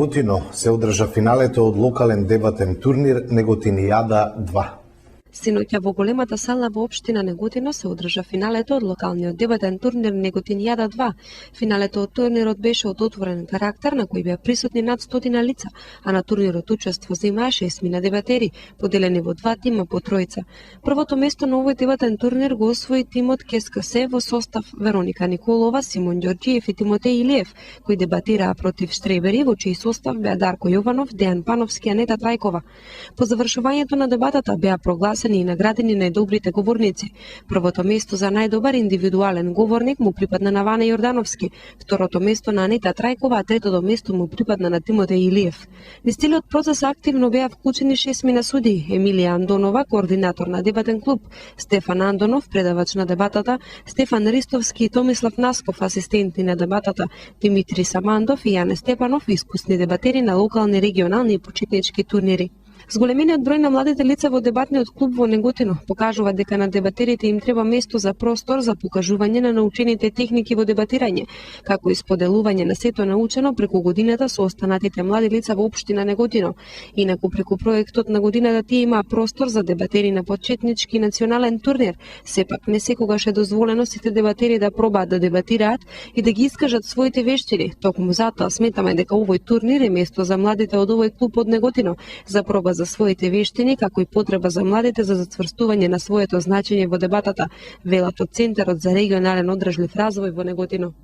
Неготино се одржа финалето од локален дебатен турнир Неготинијада 2. Синоќа во големата сала во општина Неготино се одржа финалето од локалниот дебатен турнир Неготинијада 2. Финалето од турнирот беше од отворен карактер на кој беа присутни над 100 лица, а на турнирот учество земаа 6 дебатери, поделени во два тима по тројца. Првото место на овој дебатен турнир го освои тимот КСКС во состав Вероника Николова, Симон Ѓорѓиев и Тимотеј Илиев, кои дебатираа против Штребери, во чиј состав беа Дарко Јованов, Дејан Пановски и Анета Трајкова. По завршувањето на дебатата беа прогласени и наградени најдобрите говорници. Првото место за најдобар индивидуален говорник му припадна на Ване Јордановски, второто место на Анета Трајкова, а третото место му припадна на Тимотеј Илиев. Низ целиот процес активно беа вклучени 6 судии: Емилија Андонова, координатор на дебатен клуб, Стефан Андонов, предавач на дебатата, Стефан Ристовски и Томислав Насков, асистенти на дебатата, Димитри Самандов и Јане Степанов, искусни дебатери на локални, регионални и почетнички турнири. Зголемениот број на младите лица во дебатниот клуб во Неготино покажува дека на дебатерите им треба место за простор за покажување на научените техники во дебатирање, како и споделување на сето научено преку годината со останатите млади лица во општина Неготино. Инаку преку проектот на годината тие имаа простор за дебатери на почетнички национален турнир. Сепак не секогаш е дозволено сите дебатери да пробаат да дебатираат и да ги искажат своите вештини. Токму затоа сметаме дека овој турнир е место за младите од овој клуб од Неготино за проба за своите вештини, како и потреба за младите за зацврстување на своето значење во дебатата, велат од Центарот за регионален одржлив развој во Неготино.